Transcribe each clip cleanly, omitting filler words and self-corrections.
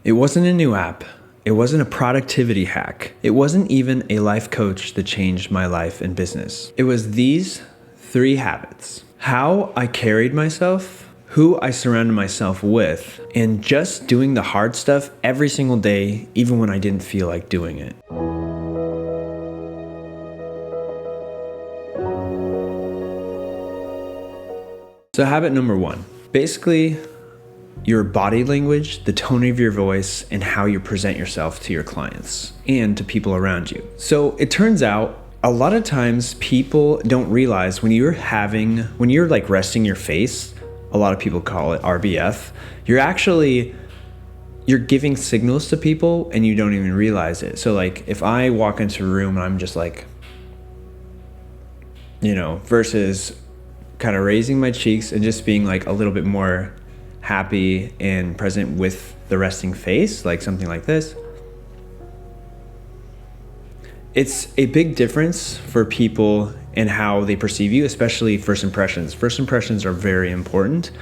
It wasn't a new app. It wasn't a productivity hack. It wasn't even a life coach that changed my life and business. It was these 3 habits: how I carried myself, who I surrounded myself with, and just doing the hard stuff every single day, even when I didn't feel like doing it. So habit number 1, basically your body language, the tone of your voice, and how you present yourself to your clients and to people around you. So it turns out a lot of times people don't realize when you're like resting your face, a lot of people call it RBF, you're giving signals to people and you don't even realize it. So like if I walk into a room and I'm just like, versus kind of raising my cheeks and just being like a little bit more happy and present with the resting face, like something like this. It's a big difference for people and how they perceive you, especially first impressions. First impressions are very important.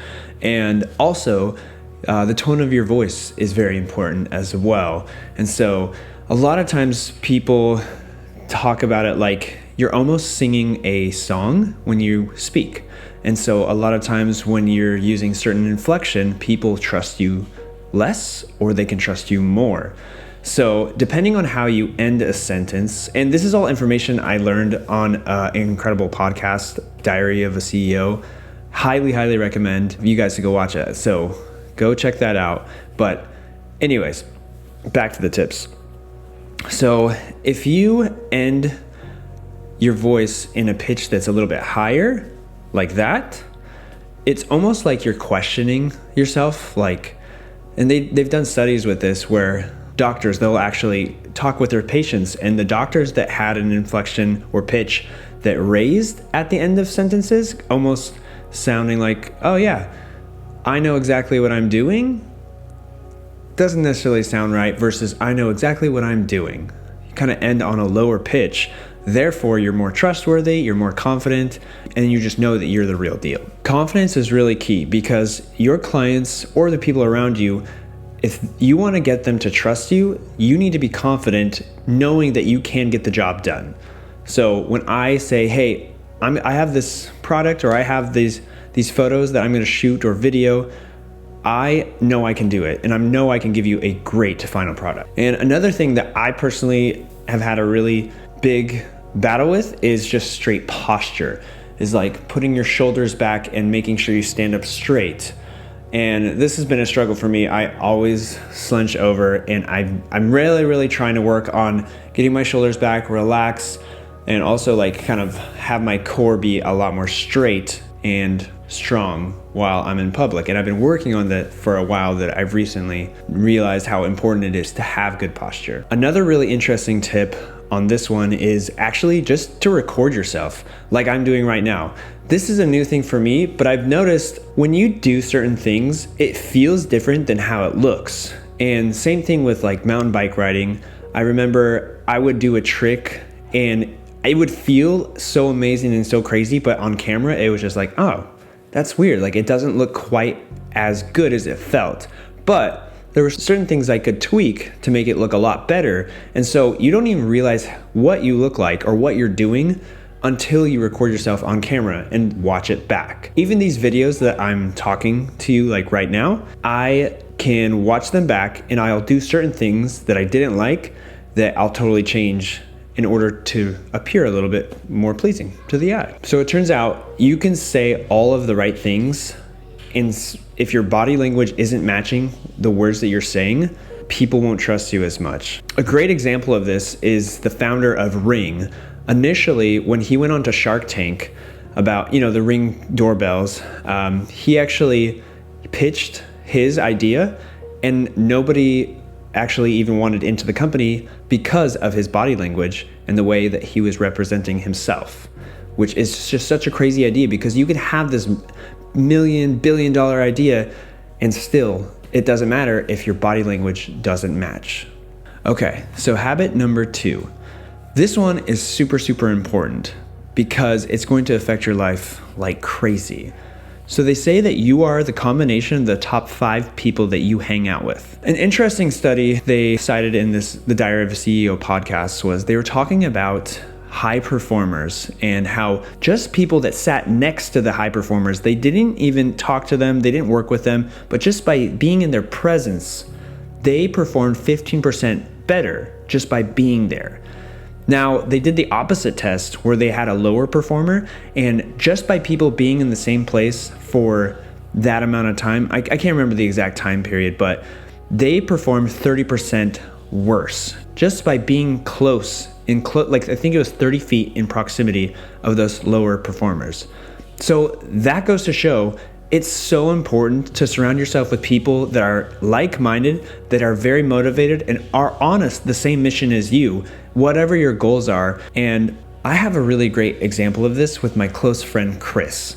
And also, the tone of your voice is very important as well. And so a lot of times people talk about it like you're almost singing a song when you speak. And so a lot of times when you're using certain inflection, people trust you less or they can trust you more. So depending on how you end a sentence, and this is all information I learned on an incredible podcast, Diary of a CEO. Highly, highly recommend you guys to go watch it. So go check that out. But anyways, back to the tips. So if you end your voice in a pitch that's a little bit higher, like that, it's almost like you're questioning yourself. And they've done studies with this where doctors, they'll actually talk with their patients, and the doctors that had an inflection or pitch that raised at the end of sentences, almost sounding like, oh yeah, I know exactly what I'm doing, doesn't necessarily sound right, versus I know exactly what I'm doing. You kind of end on a lower pitch. Therefore, you're more trustworthy, you're more confident, and you just know that you're the real deal. Confidence is really key because your clients or the people around you, if you want to get them to trust you, you need to be confident knowing that you can get the job done. So when I say, hey, I have this product or I have these photos that I'm going to shoot or video, I know I can do it, and I know I can give you a great final product. And another thing that I personally have had a really big battle with is just straight posture, is like putting your shoulders back and making sure you stand up straight. And this has been a struggle for me. I always slouch over, and I'm really, really trying to work on getting my shoulders back, relax, and also like kind of have my core be a lot more straight and strong while I'm in public. And I've been working on that for a while, that I've recently realized how important it is to have good posture. Another really interesting tip on this one is actually just to record yourself like I'm doing right now. This is a new thing for me, but I've noticed when you do certain things, it feels different than how it looks. And same thing with like mountain bike riding. I remember I would do a trick and it would feel so amazing and so crazy, but on camera, it was just like, oh, that's weird. Like it doesn't look quite as good as it felt. But there were certain things I could tweak to make it look a lot better. And so you don't even realize what you look like or what you're doing until you record yourself on camera and watch it back. Even these videos that I'm talking to you like right now, I can watch them back and I'll do certain things that I didn't like that I'll totally change in order to appear a little bit more pleasing to the eye. So it turns out you can say all of the right things, and if your body language isn't matching the words that you're saying, people won't trust you as much. A great example of this is the founder of Ring. Initially, when he went on to Shark Tank about, the Ring doorbells, he actually pitched his idea and nobody actually even wanted into the company because of his body language and the way that he was representing himself, which is just such a crazy idea because you could have this billion-dollar idea and still it doesn't matter if your body language doesn't match. Okay, so habit number 2. This one is super, super important because it's going to affect your life like crazy. So they say that you are the combination of the top 5 people that you hang out with. An interesting study they cited in the Diary of a CEO podcast was they were talking about high performers and how just people that sat next to the high performers, they didn't even talk to them, they didn't work with them, but just by being in their presence, they performed 15% better just by being there. Now, they did the opposite test where they had a lower performer, and just by people being in the same place for that amount of time, I can't remember the exact time period, but they performed 30% worse just by being close, like I think it was 30 feet in proximity of those lower performers. So that goes to show it's so important to surround yourself with people that are like-minded, that are very motivated and are on the same mission as you, whatever your goals are. And I have a really great example of this with my close friend, Chris.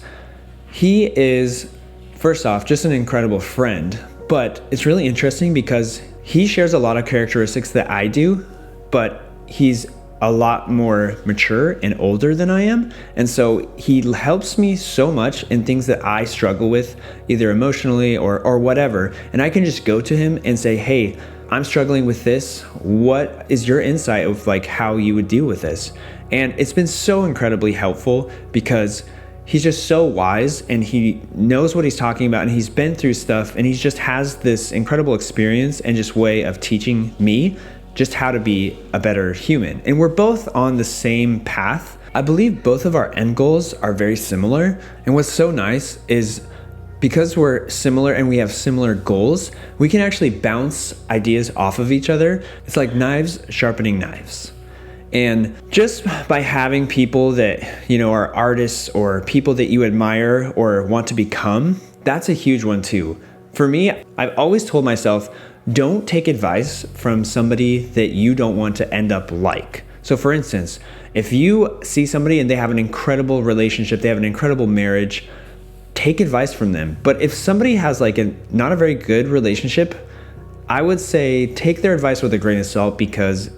He is, first off, just an incredible friend, but it's really interesting because he shares a lot of characteristics that I do, but he's a lot more mature and older than I am. And so he helps me so much in things that I struggle with, either emotionally or whatever. And I can just go to him and say, hey, I'm struggling with this. What is your insight of like how you would deal with this? And it's been so incredibly helpful because he's just so wise and he knows what he's talking about and he's been through stuff and he just has this incredible experience and just way of teaching me just how to be a better human. And we're both on the same path. I believe both of our end goals are very similar. And what's so nice is because we're similar and we have similar goals, we can actually bounce ideas off of each other. It's like knives sharpening knives. And just by having people that, you know, are artists or people that you admire or want to become, that's a huge one too. For me, I've always told myself, don't take advice from somebody that you don't want to end up like. So for instance, if you see somebody and they have an incredible relationship, they have an incredible marriage, take advice from them. But if somebody has like not a very good relationship, I would say take their advice with a grain of salt because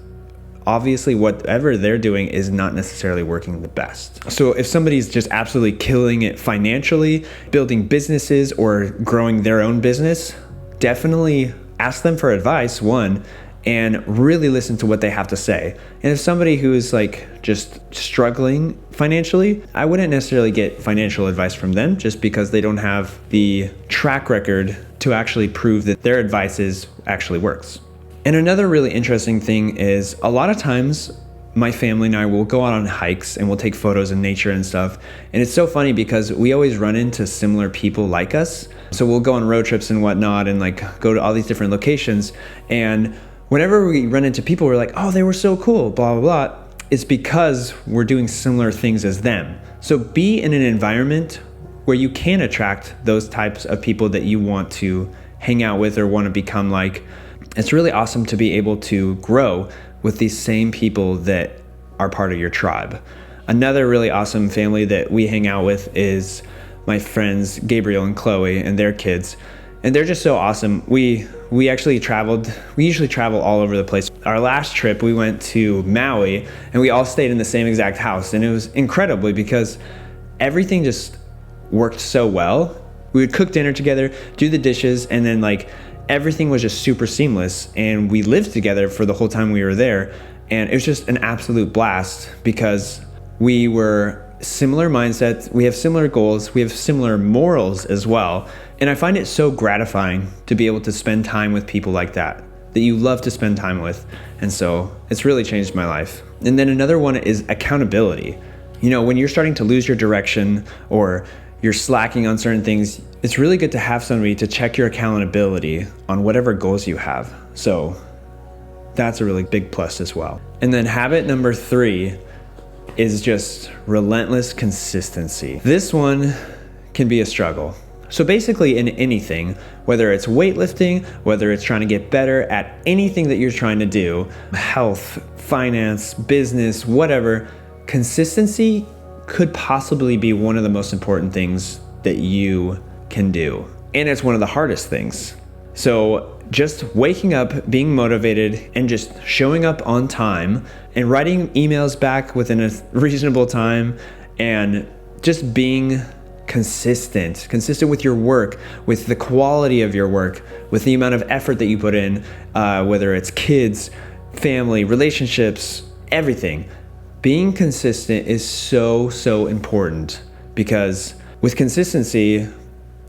obviously whatever they're doing is not necessarily working the best. So if somebody's just absolutely killing it financially, building businesses or growing their own business, definitely ask them for advice, one, and really listen to what they have to say. And if somebody who is like just struggling financially, I wouldn't necessarily get financial advice from them just because they don't have the track record to actually prove that their advice actually works. And another really interesting thing is a lot of times my family and I will go out on hikes and we'll take photos in nature and stuff. And it's so funny because we always run into similar people like us. So we'll go on road trips and whatnot and like go to all these different locations. And whenever we run into people, we're like, oh, they were so cool, blah, blah, blah. It's because we're doing similar things as them. So be in an environment where you can attract those types of people that you want to hang out with or want to become like. It's really awesome to be able to grow with these same people that are part of your tribe. Another really awesome family that we hang out with is my friends Gabriel and Chloe and their kids. And they're just so awesome. We usually travel all over the place. Our last trip, we went to Maui and we all stayed in the same exact house. And it was incredible because everything just worked so well. We would cook dinner together, do the dishes, and then like everything was just super seamless, and we lived together for the whole time we were there. And it was just an absolute blast because we were similar mindsets, we have similar goals, we have similar morals as well. And I find it so gratifying to be able to spend time with people like that you love to spend time with. And so it's really changed my life. And then another one is accountability. You know, when you're starting to lose your direction or you're slacking on certain things, it's really good to have somebody to check your accountability on whatever goals you have. So that's a really big plus as well. And then habit number 3 is just relentless consistency. This one can be a struggle. So basically in anything, whether it's weightlifting, whether it's trying to get better at anything that you're trying to do, health, finance, business, whatever, consistency could possibly be one of the most important things that you can do. And it's one of the hardest things. So just waking up, being motivated, and just showing up on time and writing emails back within a reasonable time and just being consistent with your work, with the quality of your work, with the amount of effort that you put in, whether it's kids, family, relationships, everything. Being consistent is so important, because with consistency,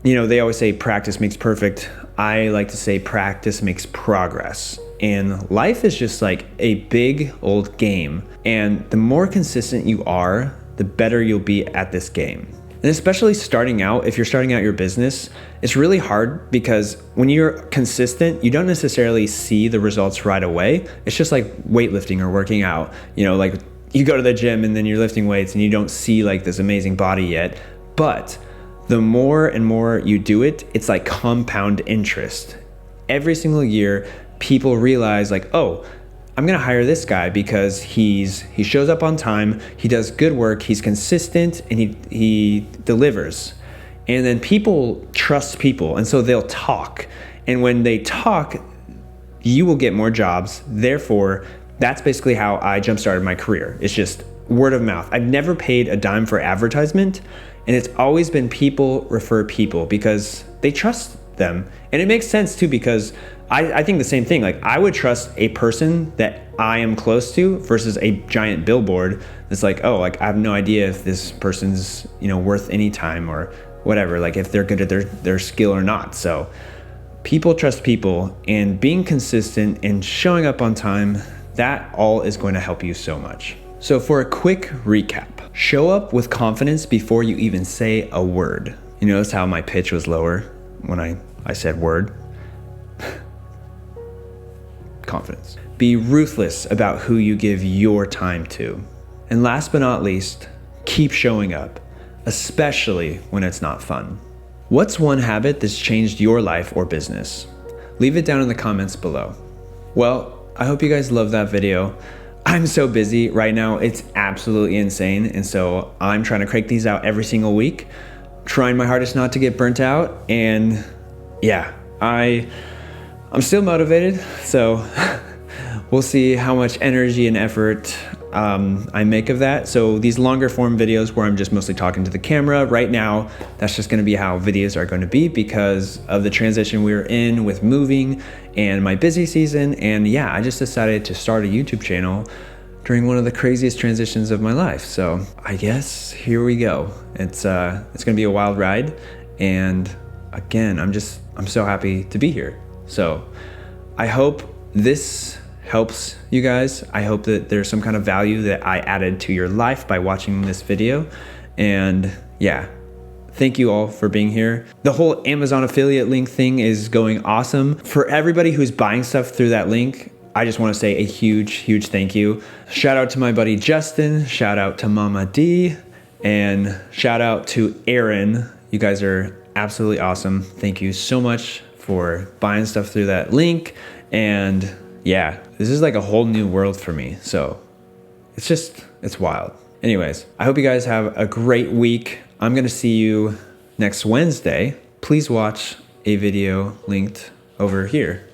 they always say practice makes perfect. I like to say practice makes progress. And life is just like a big old game. And the more consistent you are, the better you'll be at this game. And especially starting out, if you're starting out your business, it's really hard because when you're consistent, you don't necessarily see the results right away. It's just like weightlifting or working out. Like you go to the gym and then you're lifting weights and you don't see like this amazing body yet. But the more and more you do it, it's like compound interest. Every single year, people realize like, oh, I'm gonna hire this guy because he shows up on time, he does good work, he's consistent, and he delivers. And then people trust people, and so they'll talk. And when they talk, you will get more jobs. Therefore, that's basically how I jump-started my career. It's just word of mouth. I've never paid a dime for advertisement, and it's always been people refer people because they trust them. And it makes sense too, because I think the same thing. Like I would trust a person that I am close to versus a giant billboard that's like, oh, like I have no idea if this person's, worth any time or whatever, like if they're good at their skill or not. So people trust people, and being consistent and showing up on time, that all is going to help you so much. So for a quick recap, show up with confidence before you even say a word. You notice how my pitch was lower when I said word? Confidence. Be ruthless about who you give your time to. And last but not least, keep showing up, especially when it's not fun. What's one habit that's changed your life or business? Leave it down in the comments below. Well, I hope you guys love that video. I'm so busy right now, it's absolutely insane. And so I'm trying to crank these out every single week, trying my hardest not to get burnt out. And yeah, I'm still motivated, so we'll see how much energy and effort I make of that. So these longer form videos where I'm just mostly talking to the camera right now, that's just going to be how videos are going to be because of the transition we're in with moving and my busy season. And yeah, I just decided to start a YouTube channel during one of the craziest transitions of my life. So I guess here we go. It's going to be a wild ride. And again, I'm so happy to be here. So I hope this helps you guys. I hope that there's some kind of value that I added to your life by watching this video. And yeah, thank you all for being here. The whole Amazon affiliate link thing is going awesome. For everybody who's buying stuff through that link, I just want to say a huge thank you. Shout out to my buddy Justin, shout out to Mama D, and shout out to Aaron. You guys are absolutely awesome. Thank you so much for buying stuff through that link. And yeah, this is like a whole new world for me. So it's wild. Anyways, I hope you guys have a great week. I'm gonna see you next Wednesday. Please watch a video linked over here.